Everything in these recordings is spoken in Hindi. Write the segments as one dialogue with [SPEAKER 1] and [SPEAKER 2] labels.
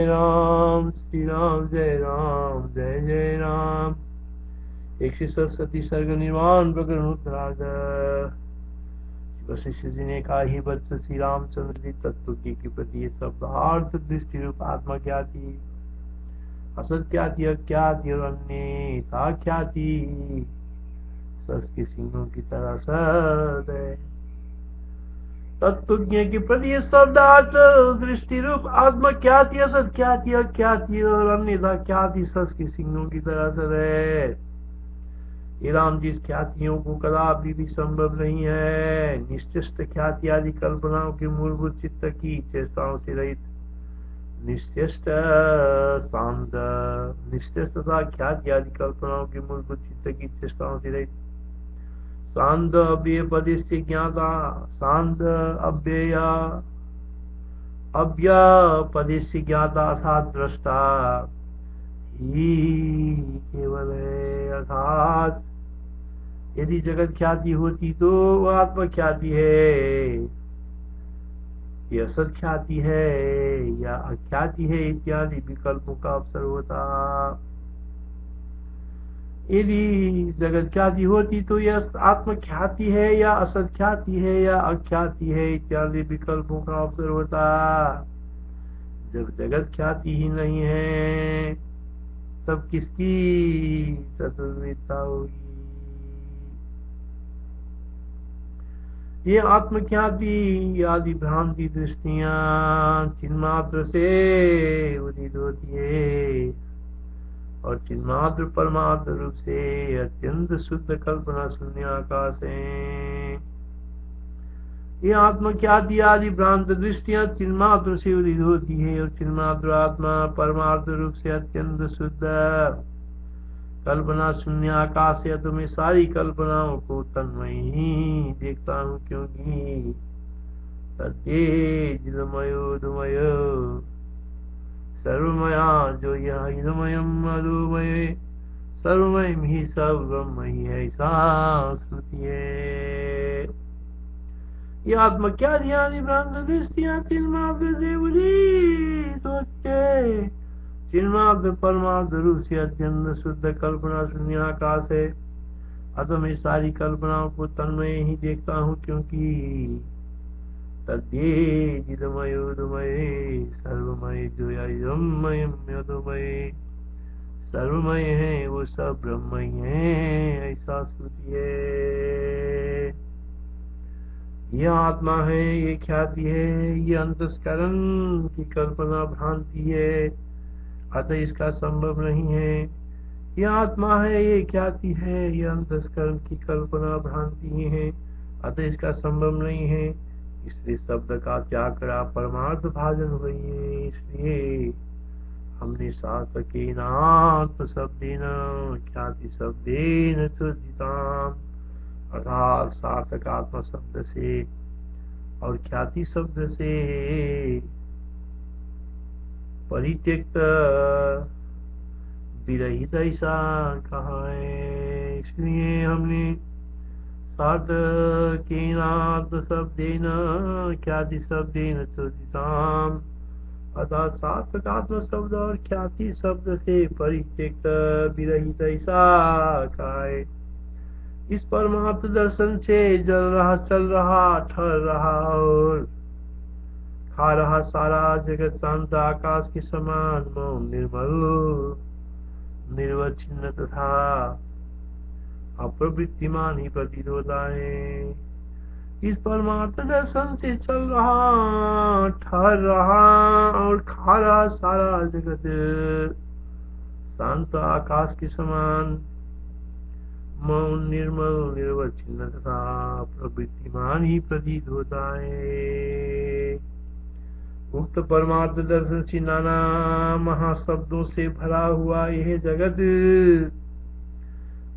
[SPEAKER 1] राम श्री राम, जय राम, जय जय राम। 167 सर्ग निर्वाण प्रकरण उत्तरार्ध। वशिष्ठ जी ने कहा, ही वत्स श्री रामचंद्र जी, तत्व की प्रति ये शब्दार्थ दृष्टि रूप आत्मा क्या थी, असत क्या थी, अज्ञाति और अन्य था क्या थी, सस के सिंहों की तरह सद है। तत्वज्ञ की प्रति ये शब्दार्थ दृष्टि रूप आत्मा क्या थी, असत क्या थी, अज्ञाति और अन्यथा क्या थी, सस के सिंहों की तरह सद है। ये राम जिस ख्यातियों को कदापि भी संभव नहीं है, निश्चिष्ट ख्याति आदि कल्पनाओं की मूलभूत चित्त की चेष्टाओं से रहित, निश्चिष्ट सांद निश्चिष्टता ख्याति आदि कल्पनाओं की मूलभूत चित्त की चेष्टाओं से रहित, सांद अव्यय पद से ज्ञाता, सांद अव्यय अव्यय पद से ज्ञाता अर्थात दृष्टा ही केवल है। अर्थात यदि जगत ख्याति होती तो वह आत्म ख्याति है, यह असत ख्याति है या अख्याति है इत्यादि विकल्पों का अवसर होता। यदि जगत ख्याति होती तो यह आत्म ख्याति है या असत ख्याति है या अख्याति है इत्यादि विकल्पों का अवसर होता। जब जगत ख्याति ही नहीं है तब किसकी तत्ववेत्ता होगी। ये आत्मख्याति आदि भ्रांति दृष्टियां चिन्मात्र से उदित होती है और चिन्मात्र परमात्म रूप से अत्यंत शुद्ध कल्पना शून्य आकाश है। ये आत्मख्याति आदि भ्रांत दृष्टियां चिन्मात्र से उदित होती है और चिन्मात्र आत्मा परमार्थ रूप से अत्यंत शुद्ध कल्पना शून्य आकाश है। तो मैं सारी कल्पनाओं को तन्मय ही देखता हूँ, क्योंकि तद्देजिदमयोदमय सर्वमया जो यह इदमयम अदोमय सर्वमयम ही सब ब्रह्म ही ऐसा श्रुति है। यह आत्मा क्या ध्यान भ्रांत दृष्टियां चिन्मात्र से उदित होते, चिन्मात्र परमार्थ रूप से अत्यंत शुद्ध कल्पना शून्य आकाश है। अतः मैं सारी कल्पनाओं को तन्मय ही देखता हूँ, क्योंकि तद्देजिदमयोदमय सर्वमय जो यमय सर्वमय है वो सब ब्रह्म ही है, ऐसा श्रुति है। यह आत्मा है, ये ख्याति है, ये अंतस्करण की कल्पना भ्रांति है, अतः इसका संभव नहीं है। यह आत्मा है, ये ख्याति है, यह अंतस्करण की कल्पना भ्रांति है, अतः इसका संभव नहीं है। इसलिए शब्द का त्याग करा परमार्थ भाजन हुई है। इसलिए हमने सातकेनात्म शब्देन ख्याति शब्देन चोदिताम, अर्थात सार्थक आत्मा शब्द से और ख्याति शब्द से परित्यक्त विरहित ऐसा कहा है। इसलिए हमने सार्थकेनात्म शब्देन ख्याति शब्देन चोदिताम, अर्थात सार्थक आत्म शब्द और ख्याति शब्द से परित्यक्त विरहित ऐसा कहा है। इस परमार्थ दर्शन से जल रहा, चल रहा, ठहर रहा और खा रहा सारा जगत शांत आकाश के समान मौन निर्मल निर्वच्छिन्न तथा अप्रवृत्तिमान ही प्रतीत होता है। इस परमार्थ दर्शन से चल रहा, ठहर रहा और खा रहा सारा जगत शांत आकाश के समान मौन निर्मल निर्वच्छिन्न तथा प्रवृत्तिमान ही प्रतीत होता है। उक्त परमार्थ दर्शन से नाना महाशब्दों से भरा हुआ यह जगत,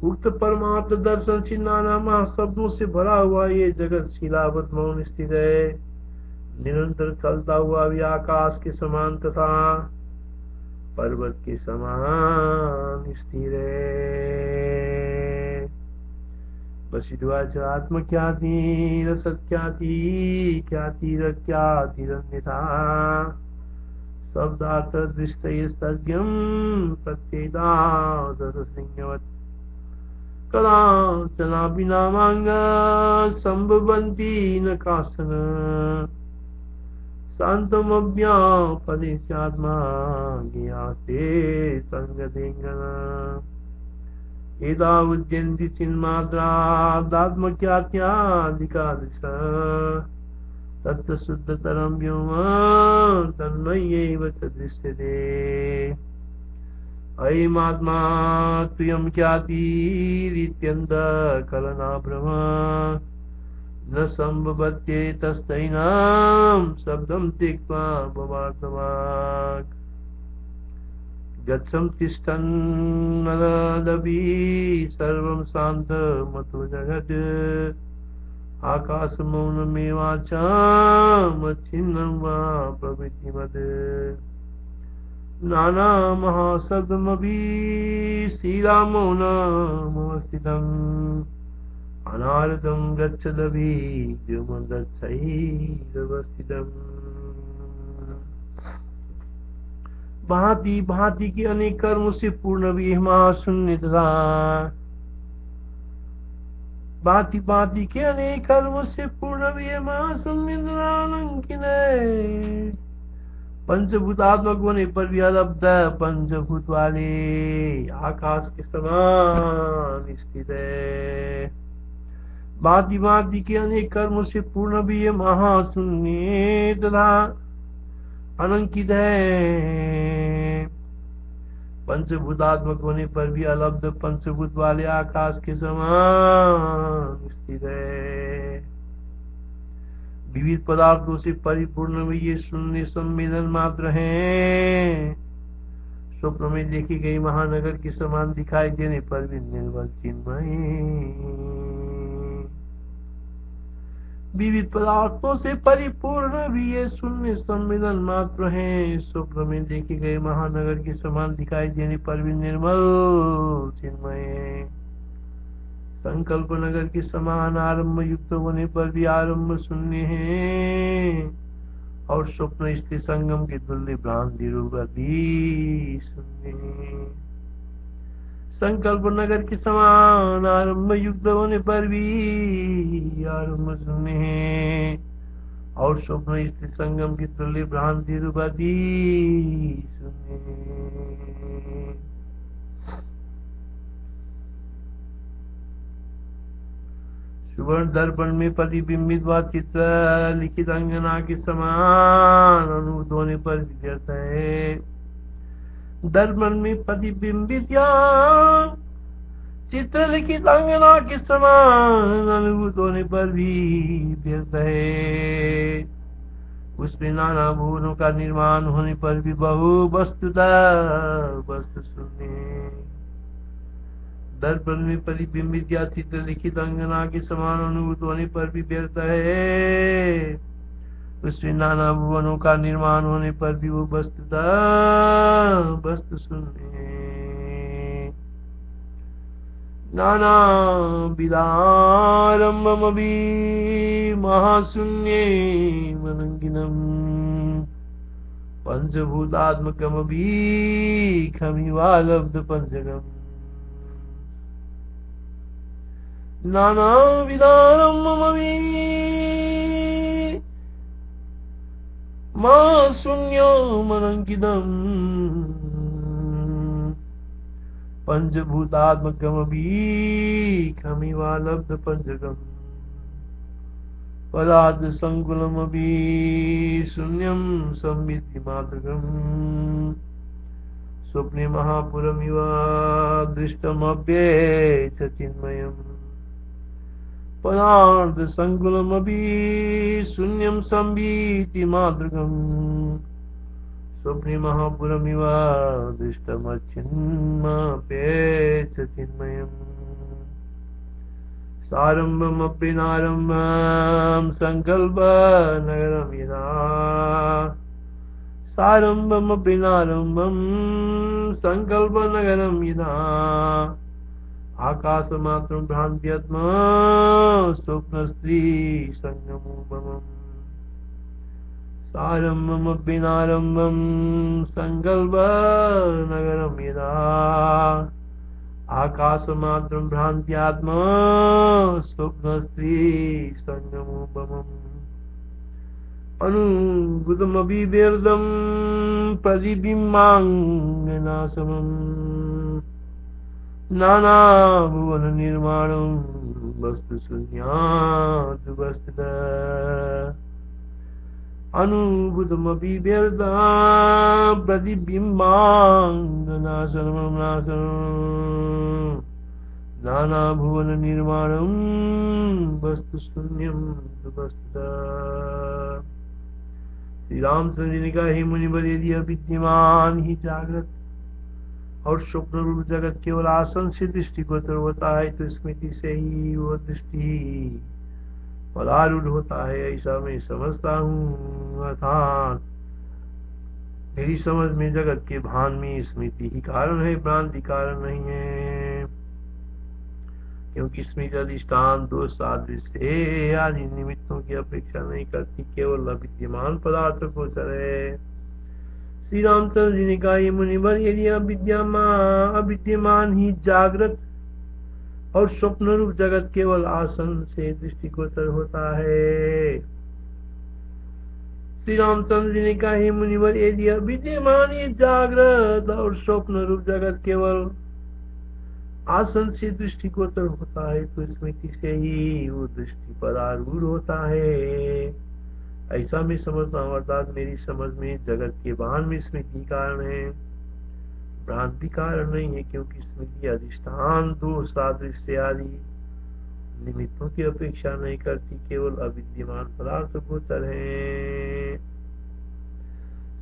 [SPEAKER 1] उक्त परमार्थ दर्शन से नाना महाशब्दों से भरा हुआ ये जगत शिलावत मौन स्थित है, निरंतर चलता हुआ भी आकाश के समान तथा पर्वत के समान स्थिर है। वशिष्ठवाच आत्मख्याति सत्ख्याति ख्यातिरख्यातिरन्यथा शब्दार्थ दृष्टये सज्ञं प्रत्येदा दशसिंहवत् कदाचनापि नामांग संभवन्ति न काश्चन शान्तमव्यापदेशात्मा ज्ञाते संगदेङ्गन एदा उद्यन्ति चिन्मात्रादात्मख्यात्यादिकादृश तत्र शुद्धतरं व्योम तन्मय्यैव च दृश्यते अयमात्मा तुयं ख्यातिरित्यन्तकलना भ्रम न सम्भवत्येतस्तैनां शब्दं त्यक्त्वा भवार्थवाक् गच्छं तिष्ठन्नरदपि सर्वं शान्तमतो जगत् आकाशमौनमेवाचामच्छिन्नं वा प्रवृत्तिवत् नानामहाशब्दमपि श्रीरामौनमवस्थितम् अनारतं गच्छदपि व्योमदच्छैरवस्थितम् भांति भांति के अनेक कर्मों से पूर्ण भी महाशून्य तथा भांति भांति के अनेक कर्मों से पूर्ण भी महाशून्य तथा पंचभूतात्मक होने पर भी अलब्ध पंचभूत वाले आकाश के समान स्थित है। भांति भांति के अनेक कर्मों से पूर्ण भी ये महाशून्य तथा अनंकित है। पंचभूतात्मक होने पर भी अलब्ध पंचभूत वाले आकाश के समान स्थित है। विविध पदार्थों से परिपूर्ण में ये शून्य संवेदन मात्र हैं। स्वप्न में देखी गई महानगर के समान दिखाई देने पर भी निर्बल चिन्मय। विविध पदार्थों से परिपूर्ण भी ये शून्य संवेदन मात्र हैं। स्वप्न में देखे गए महानगर के समान दिखाई देने पर भी निर्मल चिन्मय। संकल्प नगर के समान आरंभ युक्त होने पर भी आरंभ शून्य है और स्वप्न स्थिति संगम के तुल्य भ्रांति रूप भी शून्य है। संकल्प नगर के समान आरंभ युक्त होने पर भी आरंभ शून्य है और स्वप्न स्थिति संगम के तुल्य भ्रांति रूप भी शून्य है। सुवर्ण दर्पण में प्रतिबिंबित व चित्र लिखित अंगना के समान अनुभूत होने पर व्यर्थ है। दर्पण में प्रतिबिंबित या चित्र लिखित अंगना के समान अनुभूत होने पर भी व्यर्थ है। उसमें नाना भुवनों का निर्माण होने पर भी बहु वस्तुतः वस्तु शून्य। दर्पण में प्रतिबिंबित या चित्र लिखित अंगना के समान अनुभूत होने पर भी व्यर्थ है। उसमें नाना भुवनों का निर्माण होने पर भी वो वस्तुतः वस्तु शून्य है। नाना विदारम्भमपि महाशून्ये मनंगिनम् पंचभूतात्मकमपि खमिवालब्ध पंचकम् नाना विदारम्भमपि महाशून्यो मनंकितम् पंचभूतात्मकमपि खमिवालब्ध पंचकम् पदार्थ संकुलमपि शून्यं संविद्धि मात्रकम् स्वप्ने महापुरमिव दृष्टमव्येच चिन्मयम् पदार्थ संकुलमपि शून्यं संविद्धि मात्रकम् स्वप्ने महापुरमिव दृष्टमच्छिन्मप्येच चिन्मयम् सारम्भमपि नारम्भं संकल्प नगरं यदा सारम्भमपि नारम्भं संकल्प नगरं यदा आकाशमात्रं भ्रान्त्यात्मा स्वप्नस्त्री संगमो ममम् सारम्भमभ्यनारम्भं सङ्कल्पनगरं यदा आकाशमात्रं भ्रान्त्यात्मा स्वप्नस्त्री सङ्गमोपमम् अनुभूतमभिव्यर्थं प्रतिबिम्बाङ्गनाशमम् नानाभुवननिर्माणं वस्तुशून्याद्वस्तुतः अनुभूतमभिव्यर्थं प्रतिबिम्बाङ्गनाशनं नानाभुवननिर्माणं वस्तुशून्यं वस्तुतः। श्री रामचंद्र जी ने कहा, हे मुनिवर, यदि अविद्यमान ही जागृत और स्वप्न रूप जगत केवल आसन से दृष्टिगोचर होता है तो स्मृति से ही वो दृष्टि पदारूढ़ होता है, ऐसा मैं समझता हूँ। अर्थात मेरी समझ में जगत के भान में स्मृति ही कारण है, भ्रांति कारण नहीं है, क्योंकि स्मृति अधिष्ठान दोष सादृश्य आदि निमित्तों की अपेक्षा नहीं करती, केवल अविद्यमान पदार्थ गोचर है। श्री रामचंद्र जी ने कहा, ये मुनिवर, यदि अविद्यमान ही जागृत और स्वप्न रूप जगत केवल आसन से दृष्टिगोचर होता है। श्री रामचंद्र जी ने कहा, हे मुनिवर, यदि अविद्यमान ही जागृत और स्वप्न रूप जगत केवल आसन से दृष्टिगोचर होता है तो स्मृति से ही वो दृष्टि पदारूढ़ होता है, ऐसा मैं समझता हूँ। अर्थात मेरी समझ में जगत के भान में स्मृति कारण है, भ्रांति कारण नहीं है, क्योंकि स्मृति अधिष्ठान दोष सादृश्य आदि निमित्तों की अपेक्षा नहीं करती, केवल अविद्यमान पदार्थ गोचर है।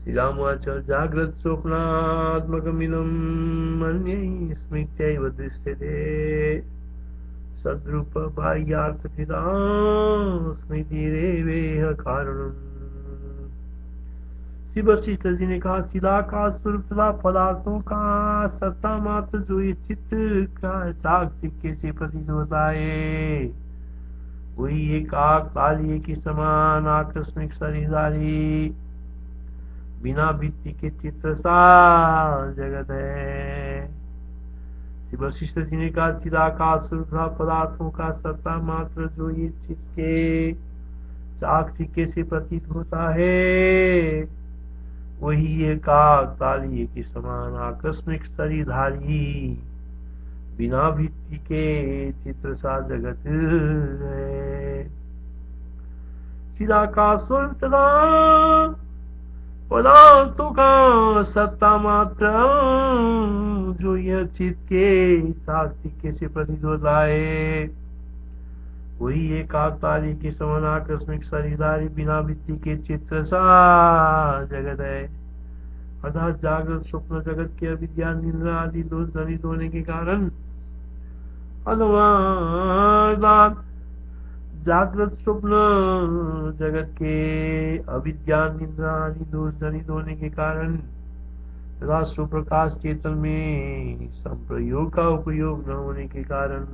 [SPEAKER 1] श्री रामवाच, जागृत स्वप्नात्मकमिदं मन्ये स्मृत्यैव दृश्यते सद्रूप बाह्यार्थकृता स्मृतिरेवेह कारणम्। श्री वशिष्ठ जी ने कहा, चिदाकाश स्वरूप तथा पदार्थों का सत्ता मात्र जो ये चित्त का चाकचिक्य से प्रतीत होता है, वही एक आग तालिये के समान आकस्मिक शरीरधारी बिना भित्ति के चित्र सा जगत है। श्री वशिष्ठ जी ने कहा, चिदाकाश स्वरूप पदार्थों का सत्ता मात्र जो ये चित्त के चाकचिक्य से प्रतीत होता है, वही एक आग तालिये के समान आकस्मिक शरीरधारी बिना भित्ति के चित्र सा जगत है। चिदाकाश स्वरूप पदार्थों का सत्ता मात्र जो यह चित्त के चाकचिक्य से प्रतीत होता है, वही एक आग तालिये के समान आकस्मिक शरीरधारी बिना भित्ति के चित्र सा जगत है। अर्थात जागृत स्वप्न जगत के अविद्या निद्रा आदि दोष जनित होने के कारण, अथवा जागृत स्वप्न जगत के अविद्या निद्रा आदि दोष जनित होने के कारण तथा सुप्रकाश चेतन में संप्रयोग का उपयोग न होने के कारण,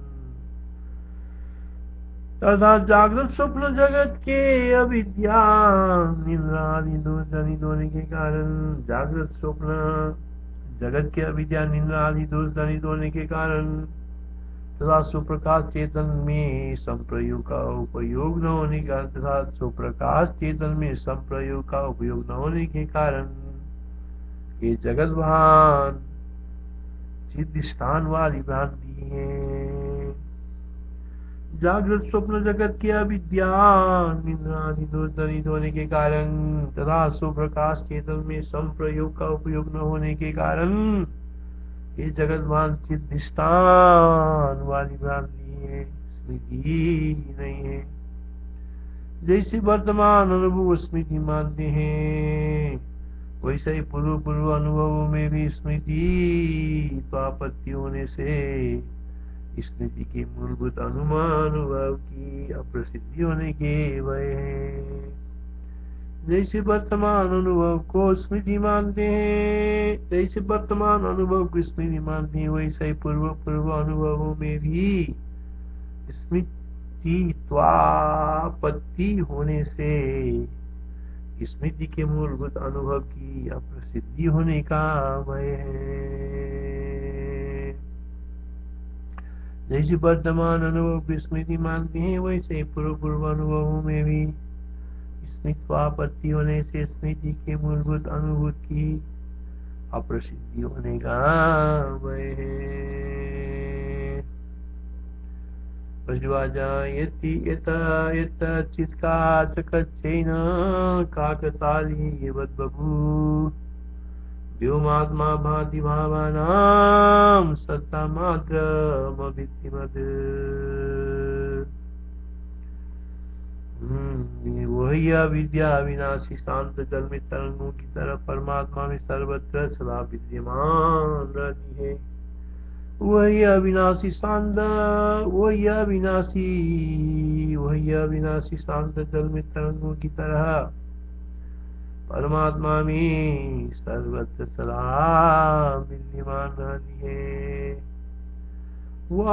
[SPEAKER 1] तथा जागृत स्वप्न जगत के अविद्या निद्रा आदि दोष जनित होने के कारण, जागृत स्वप्न जगत के अविद्या निद्रा आदि दोष जनित होने के कारण तथा सुप्रकाश चेतन में संप्रयोग का उपयोग न होने का, तथा सुप्रकाश चेतन में संप्रयोग का उपयोग न होने के कारण ये जगत भान चिदिष्ठान वाली भ्रांति है। जागृत स्वप्न जगत की अविद्या निद्रा आदि दोष जनित होने के कारण तथा सुप्रकाश चेतन में संप्रयोग का उपयोग न होने के कारण ये जगत भान चिदिष्ठान वाली भ्रांति है, स्मृति नहीं है। जैसे वर्तमान अनुभव स्मृति मानते हैं, वैसे ही पूर्व पूर्व अनुभवों में भी स्मृति तो आपत्ति होने से स्मृति के मूलभूत अनुमान अनुभव की अप्रसिद्धि होने के भय है। जैसे वर्तमान अनुभव को स्मृति मानते हैं, जैसे वर्तमान अनुभव को स्मृति मानते हैं, वैसे ही पूर्व पूर्व अनुभवों में भी स्मृति त्वापत्ति होने से स्मृति के मूलभूत अनुभव की अप्रसिद्धि होने का भय है। जैसे वर्तमान अनुभव को स्मृति मानते हैं, वैसे पूर्व अनुभवों में भी स्मृत्वापत्ति होने से स्मृति के मूलभूत अनुभूत की अप्रसिद्धि होने का भय है। प्रज्वाजायति यत चित्काचकच्चैन काकतालीयवद्बभू व्योमात्मा भाति भावानां सत्तामात्रमभिद्धिमत्। वही अविद्या अविनाशी शांत जल में तरंगों की तरह परमात्मा में सर्वत्र सदा विद्यमान रहती है। वही अविनाशी शांत जल में तरंगों की तरह परमात्मा में सर्वत्र सदा विद्यमान रहती है। वह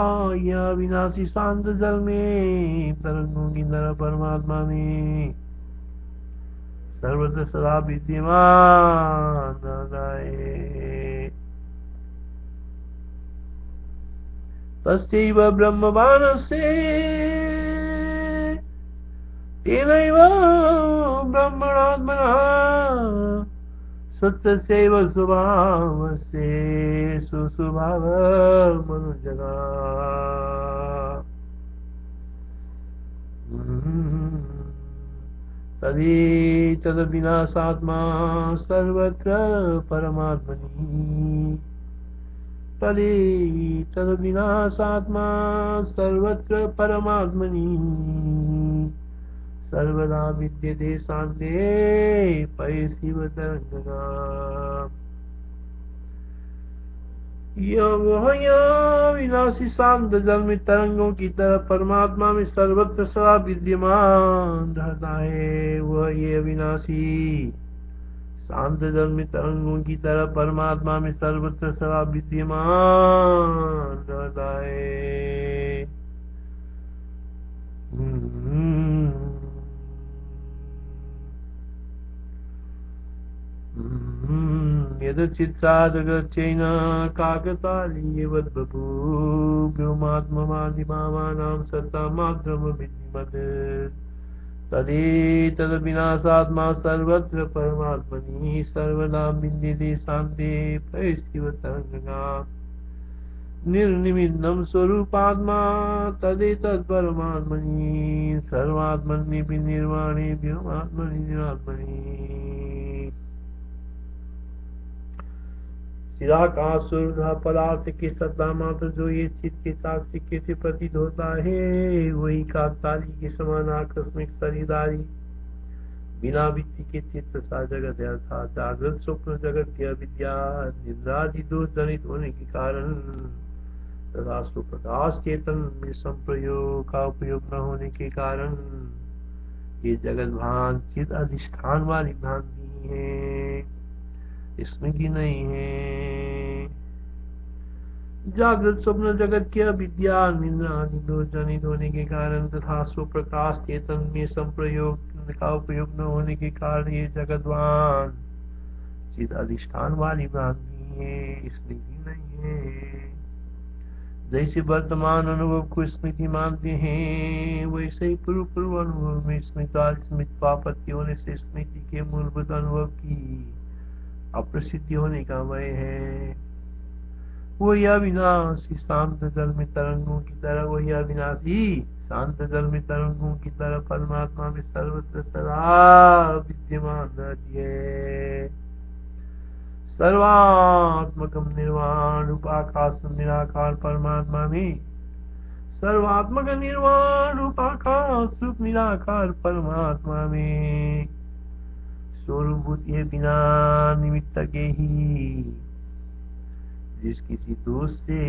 [SPEAKER 1] अविनाशी शांत जल में तरंगों की तरह परमात्मा में सर्वत्र सदा विद्यमान रहता है। तस्यैव ब्रह्मवानस्य तेनैव ब्रह्मणात्मनः सत्यस्यैव स्वभावस्य सुस्वभावमनुजगा। तदेतद्विनाशात्मा सर्वत्र परमात्मनि तदेतद्विनाशात्मा सर्वत्र परमात्मनि सर्वदा विद्यते शान्ते पयसिव तरंगना। यह विनाशी शांत जल में तरंगों की तरह परमात्मा में सर्वत्र सदा विद्यमान रहता है। वह ये अविनाशी शांत जल में तरंगों की तरह परमात्मा में सर्वत्र सदा विद्यमान रहता है। यदचित्सादगच्छेन काकतालीयवद्बभू व्योमात्मभावानां सत्तामात्रमभिद्धिमत्। तदेतद्विनाशात्मा सर्वत्र परमात्मनि सर्वदा विद्यते शान्ते पयसिव तरंगना। निर्निमित्तं स्वरूपात्मा तदेतत्परमात्मनि सर्वात्मन्यपि निर्वाणे व्योमात्मनि निरात्मनि। चिदाकाश स्वरूप पदार्थ की सत्ता मात्र जो ये चित्त के साक्षी से प्रतीत होता है, वही काकताली के समान आकस्मिक शरीरधारी बिना वृत्ति के चित्त सा जगत है। अर्थात जागृत स्वप्न जगत की अविद्या निद्रादि दोष जनित होने के कारण तथा स्वप्रकाश चेतन में संप्रयोग का उपयोग न होने के कारण ये जगत भान चित्त अधिष्ठान वाली भ्रांति है, स्मृति नहीं है। जागृत स्वप्न जगत की अविद्या निद्रा आदि दोष जनित होने के कारण तथा स्वप्रकाश चेतन में संप्रयोग का उपयोग न होने के कारण ये जगतवान चित्त अधिष्ठान वाली भ्रांति है, स्मृति नहीं है। जैसे वर्तमान अनुभव को स्मृति मानते हैं, वैसे ही पूर्व अनुभव में स्मृत्वापत्ति होने से स्मृति के मूलभूत अनुभव की अप्रसिद्धि होने का भय है। वही अविनाशी शांत जल में तरंगों की तरह परमात्मा में सर्वत्र सदा विद्यमान रहती है। सर्वात्मकम निर्वाण रूप आकाश निराकार परमात्मा में सर्वात्मक निर्वाण रूप आकाश रूप निराकार परमात्मा में स्वरूभूत ये बिना निमित्त के ही जिस किसी दोष से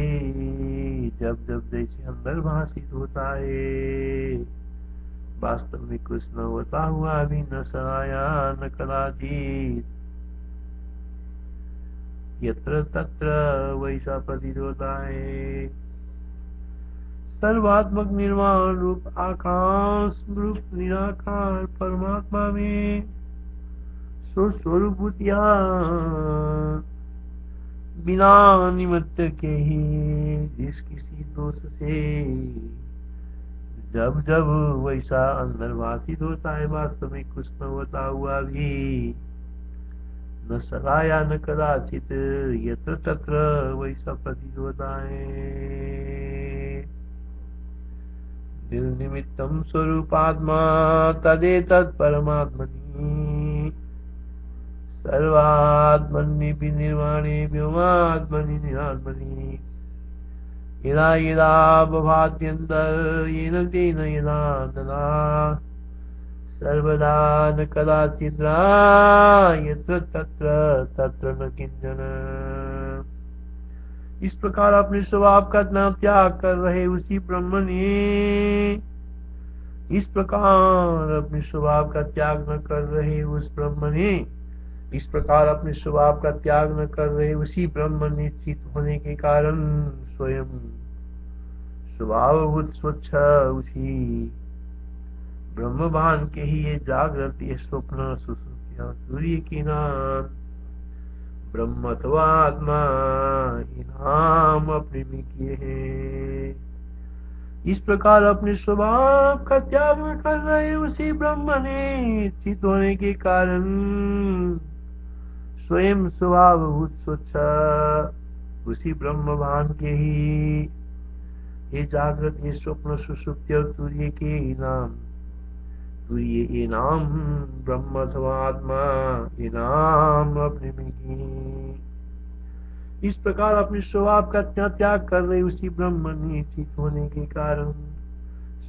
[SPEAKER 1] जब जब जैसे अंदर भाषित होता है, वास्तव में कुछ न होता हुआ भी न सहाया न कदाचित यत्र तत्र वैसा प्रतीत होता है। सर्वात्मक निर्वाण रूप आकाश रूप निराकार परमात्मा में सो स्वरूपतिया बिना निमित्त के ही जिस किसी दोष से जब जब वैसा अंदर भाषित होता है, वास्तविक कुछ न होता हुआ भी न सदा या न कदाचित यत्र तत्र वैसा प्रतीत होता है। निर्निमित्तम स्वरूपात्मा तदेतत् परमात्मनि सर्वात्मनि विनिर्वाणे व्योमात्मनि निरात्मनि यदा यदा भवाद्यन्तर येन तेन यदा तदा सर्वदा न कदाचित् यत्र तत्र तत्र न किंचन। इस प्रकार अपने स्वभाव का न त्याग कर रहे उसी ब्रह्म ने, इस प्रकार अपने स्वभाव का त्याग न कर रहे उस ब्रह्म ने, इस प्रकार अपने स्वभाव का त्याग न कर रहे उसी ब्रह्म निश्चित होने के कारण स्वयं स्वभावभूत स्वच्छ उसी ब्रह्मभान के ही ये जागृत ये स्वप्न सुसुप्तियां सूर्य की नाम ब्रह्म अथवा आत्मा इनाम अपने में किए हैं। इस प्रकार अपने स्वभाव का त्याग न कर रहे उसी ब्रह्म ने चित होने के कारण स्वयं स्वभावभूत स्वच्छ उसी ब्रह्म भान के ही ये जागृत ये स्वप्न सुसुप्ति और सूर्य के इनाम, सूर्य इनाम ब्रह्म अथवा आत्मा इनाम अपने में की। इस प्रकार अपने स्वभाव का त्याग कर रहे उसी ब्रह्म निश्चित होने के कारण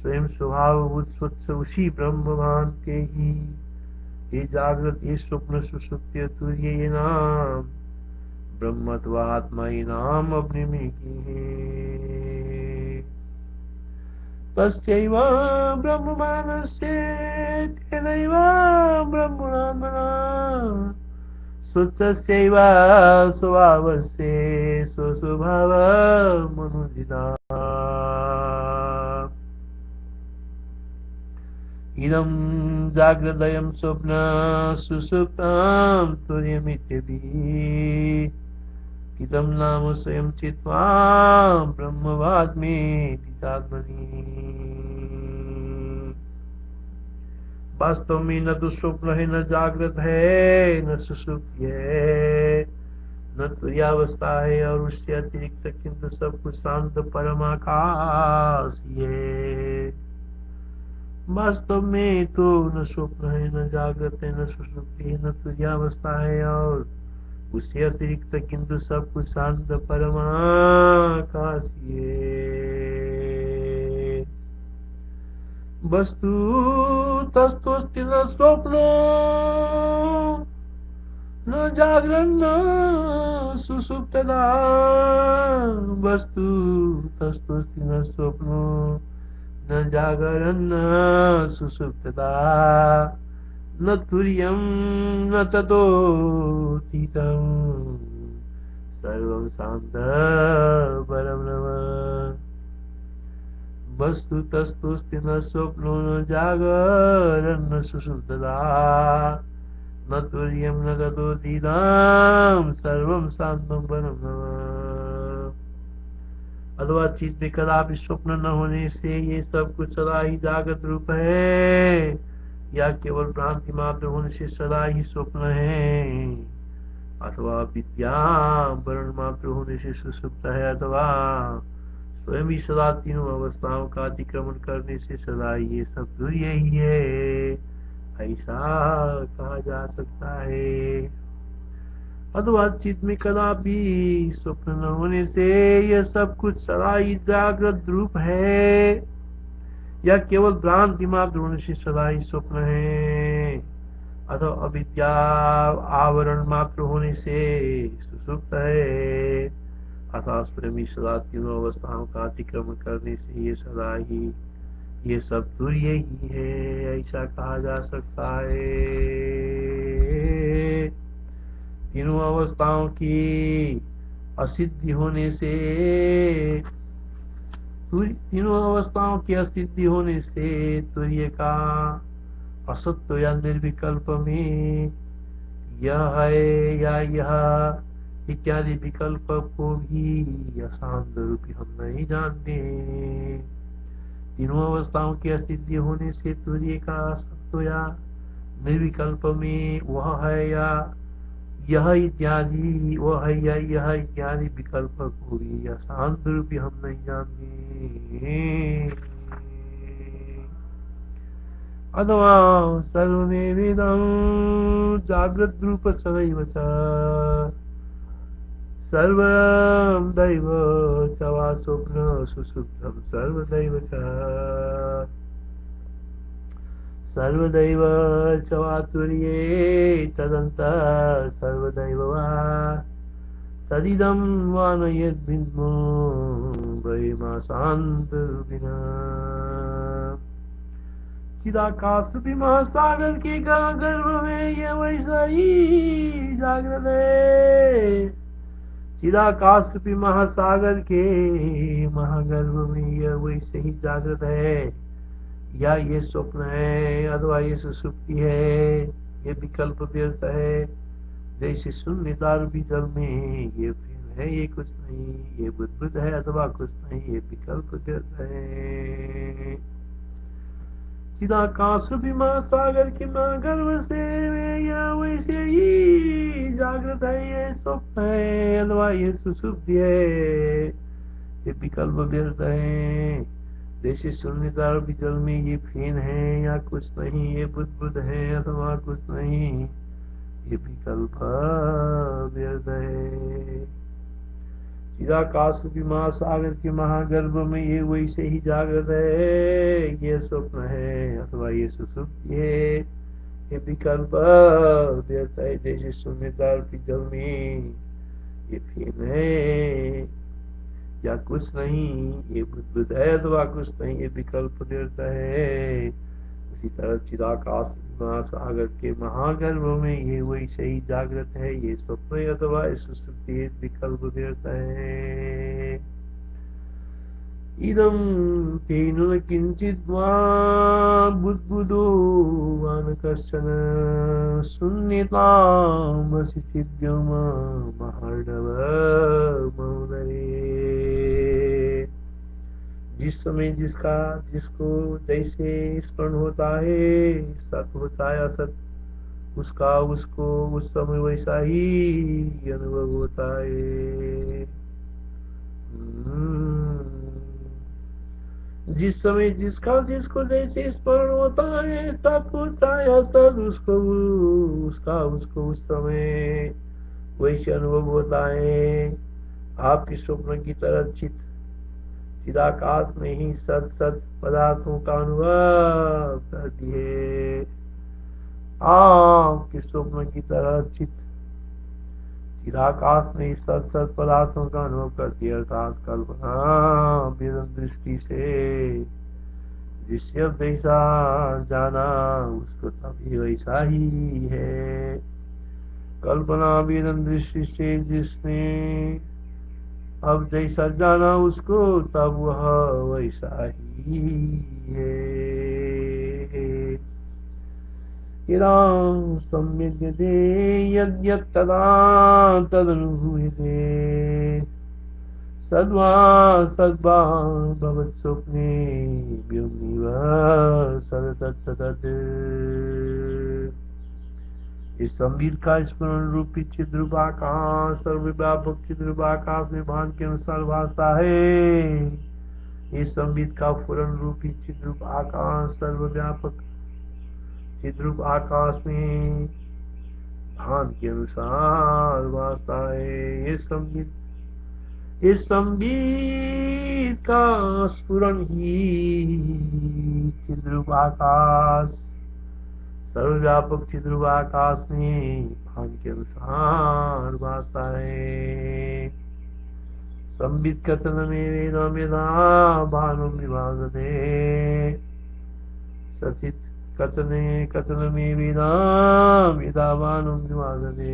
[SPEAKER 1] स्वयं स्वभावभूत स्वच्छ उसी ब्रह्म भान के ही ये जागृत ये स्वप्न सुसुप्ति सूर्य इनाम ब्रह्म अथवा आत्मा इनाम अपने में की है। तस्यैव ब्रह्ममानस्य तेनैव ब्रह्मणात्मना स्वच्छस्यैव स्वभावस्य स्वस्वभावमनुदिता। इदं जागृदयं स्वप्न सुसुप्तं तुर्यमित्यभिः इदं नाम स्वयं चित्वा ब्रह्मवात्मेति चात्मनि। वास्तव में न तो स्वप्न है, न जागृत है, न सुषुप्ति है, न तुर्यावस्था है और उससे अतिरिक्त किंतु सब कुछ शांत परमाकाश है। वास्तव में तो न स्वप्न है, न जागृत है, न सुषुप्ति है, न तुर्यावस्था है और उससे अतिरिक्त किंतु सब कुछ शांत परमाकाश है। वस्तु तस्तोस्ति न स्वप्नो न जागरण न सुषुप्तदा। वस्तु तस्तोस्ति न स्वप्नो न जागरण न सुषुप्तदा न तुर्यं न ततोतीतं सर्वं शान्त परं ब्रह्म। वस्तु तस्तुस्ति न स्वप्नो न जागरण न सुषुप्तदा न तुर्यं न ततोतीतं सर्वं शान्तं परं ब्रह्म। अथवा चित्त में कदापि स्वप्न न होने से ये सब कुछ सदा ही जागृत रूप है या केवल भ्रांति मात्र होने से सदा ही स्वप्न है, अथवा विद्या वर्ण मात्र होने से सुषुप्त है, अथवा स्वयं ही सदा तीनों अवस्थाओं का अतिक्रमण करने से सदा ये सब तुर्य ही है, ऐसा कहा जा सकता है। अथवा चित्त में कदापि स्वप्न न होने से यह सब कुछ सदा ही जागृत रूप है या केवल भ्रांति मात्र होने से सदा ही स्वप्न है, अथवा अविद्या आवरण मात्र होने से सुषुप्त है, अथवा स्वयं सदा तीनों अवस्थाओं का अतिक्रमण करने से ये सदा ही ये सब तुर्य ही है, ऐसा कहा जा सकता है। तीनों अवस्थाओं की असिद्धि होने से तीनों अवस्थाओं की असिद्धि होने से तुर्य का असत्व या निर्विकल्प में यह है या यह इत्यादि विकल्प को भी अशांत रूपी हम नहीं जानते। तीनों अवस्थाओं की अस्तित्व होने से तुझे का सत्व या निर्विकल्प में वह है या यह इत्यादि वह है या यह इत्यादि विकल्प को भी अशांत रूपी हम नहीं जानते। अथवा सर्वमेवेदं जागृत रूप सदैव च सर्वदैव च वा स्वप्न सुषुप्तं सर्वदैव च सर्वदैव च वा तुर्ये तदन्तः सर्वदैव वा तदिदं वा न यद्भिन्नो वयमाशान्तरूपिणः। चिदाकाश रूपी महासागर के गर्भ में ये वैसा ही जागृत है। चिदाकाश रूपी महासागर के महागर्भ में यह वैसे ही जागृत है या ये स्वप्न है अथवा ये सुषुप्ति है। ये विकल्प व्यर्थ है। जैसे शून्यता रूपी जल में ये फिर है ये कुछ नहीं, ये बुद्ध है अथवा कुछ नहीं, ये विकल्प व्यर्थ है। चिदाकाश रूपी महासागर के महागर्भ से यह वैसे ही जागृत है। ये स्वप्न है अथवा ये सुषुप्ति है। ये विकल्प व्यर्थ है। जैसे शून्यता रूपी जल में ये फेन है या कुछ नहीं, ये बुद्ध है अथवा कुछ नहीं, ये विकल्प व्यर्थ है। चिदाकाश रूपी महासागर के महागर्भ में ये वैसे ही जागृत है। ये स्वप्न है अथवा ये सुषुप्ति है। ये विकल्प व्यर्थ है। जैसे शून्यता रूपी जल में ये फेन है या कुछ नहीं, ये बुद्ध है अथवा कुछ नहीं, ये विकल्प व्यर्थ है। उसी तरह चिदाकाश महासागर के महागर्भ में ये वैसे ही जागृत है। ये स्वप्न अथवा सुषुप्ति विकल्प व्यर्थ है। इदं तेन किंचित् वा बुद्बुदो वा न कश्चन शून्यतामसि चिद्व्योम महार्णव महोदये। जिस समय जिसको जैसे स्मरण होता है सत होता है असत, उसका उसको उस समय वैसा ही अनुभव होता है। जिस समय जिसको जैसे स्मरण होता है सत होता है असत, उसको उस समय वैसे अनुभव होता है। आपकी स्वप्न की तरह चिदाकाश में ही सत पदार्थों का अनुभव करती है। आपके स्वप्न की तरह चिदाकाश में ही सत पदार्थों का अनुभव करती है। अर्थात कल्पना वेदन दृष्टि से जिससे अब जैसा जाना उसको तभी वैसा ही है। कल्पना वेदन दृष्टि से जिसने अब जैसा जाना उसको तब वह वैसा ही है। इदां सम्यज्यते यद्यत् तदा तदनुभूयते सद्वा भवत् स्वप्ने व्योम्निव सदतत्तत्। इस संबित का स्मरण रूपी चिद्रूपाकाश सर्वव्यापक चिद्रूपाकाश में भान के अनुसार भासता है। इस संबित का फुरन रूपी चिद्रूप आकाश सर्वव्यापक चिद्रूप आकाश में भान के अनुसार भासता है। इस संबित का स्फुरन ही चिद्रूप आकाश सर्वव्यापक चिद्रूप आकाश में भान के अनुसार भासता है। संबित कथन में वेदा भानुम विभागते सचित कथन में वेदा भानुम विभागते।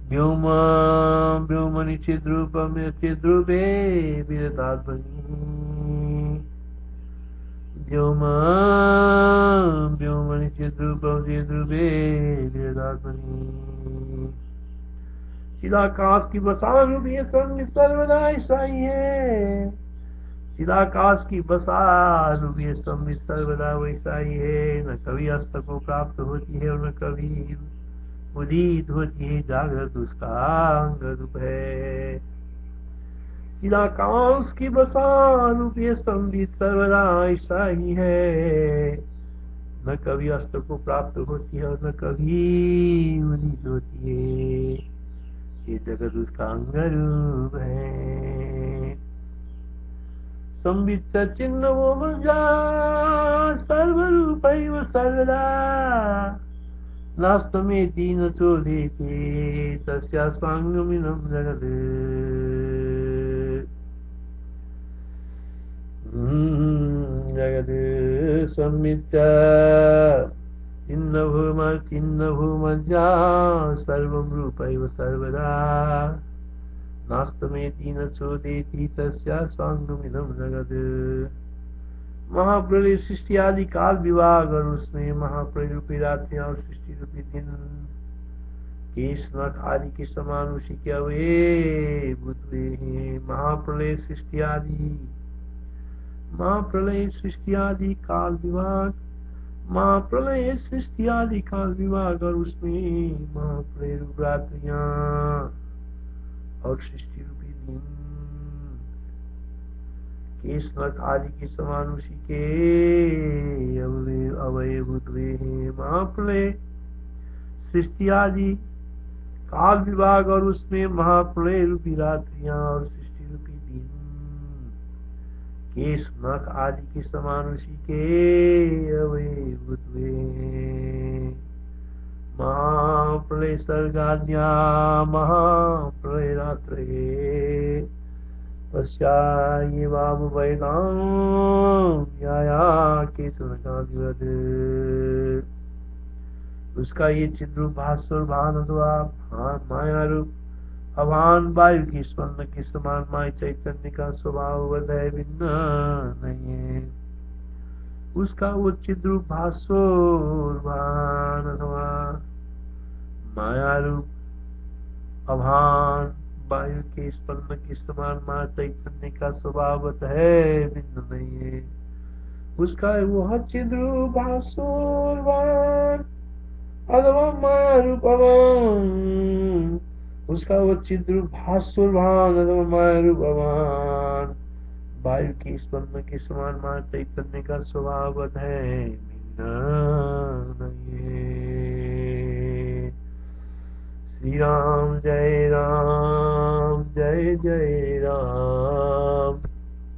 [SPEAKER 1] व्योमनि चिद्रूपे विदतात्मनि व्योमनि चिद्रूपं चिद्रूपे विरात्मनि। चिदाकाश की बसार रूप ये संग सर्वदा ऐसा ही है। चिदाकाश की बसार रूप ये संग सर्वदा वैसा ही है। न कभी अस्त को प्राप्त होती है और न कभी उदित होती है। जागृत उसका अंग रूप है। चिदाकाश की बसार रूप ये संबित सर्वदा ऐसा ही है। न कभी अस्त को प्राप्त होती है और न कभी उदित होती है। ये जगत उसका अंग रूप है। संबित चिन्ह वो मजा सर्वरूपैव सर्वदा। नास्तमेति न चोदेति तस्या स्वांगमिदं जगत्। जगत् संबित चिन्ह भूमजा सर्वं रूपैव सर्वदा। नास्तमेति न चोदेति तस्या स्वांगमिदं जगत्। महाप्रलय सृष्टि आदि काल विभाग और उसमें महाप्रलय रूपी रात्रियां और सृष्टि रूपी दिन केश नख आदि के समान उसी के अवयव हुए हैं। महाप्रलय सृष्टि आदि काल विभाग। महाप्रलय सृष्टि आदि काल विभाग और उसमें महाप्रलय रूप रात्रियां और सृष्टि रूपी दिन केश नख आदि के समान उसी के अवयभूत हुए हैं। महाप्रलय सृष्टि आदि काल विभाग और उसमें महाप्रलय रूपी रात्रियां और सृष्टि रूपी दिन केश नख आदि के समान उसी के अवयभूत हुए हैं। महाप्रलय सर्गाद्या महाप्रलय रात्रये पश्चायेवावैतां याया केतुनकादिवत्। उसका ये चिद्रूप भास्वर भान अथवा माया रूप अभान वायु की स्पंदन के समान माया चैतन्य का स्वभाव है, भिन्न नहीं है। उसका वो चिद्रूप भास्वर भान अथवा माया रूप अभान वायु के स्पंदन के समान मां चैतन्य का स्वभाव है, भिन्न नहीं है। उसका वह चिद्रूप भास्वरवान अथवा माया रूपवान। उसका वो चिद्रूप भास्वरवान अथवा माया रूपवान वायु के स्पंदन के समान मां चैतन्य का स्वभाव है, भिन्न नहीं है। श्री राम जय जय राम।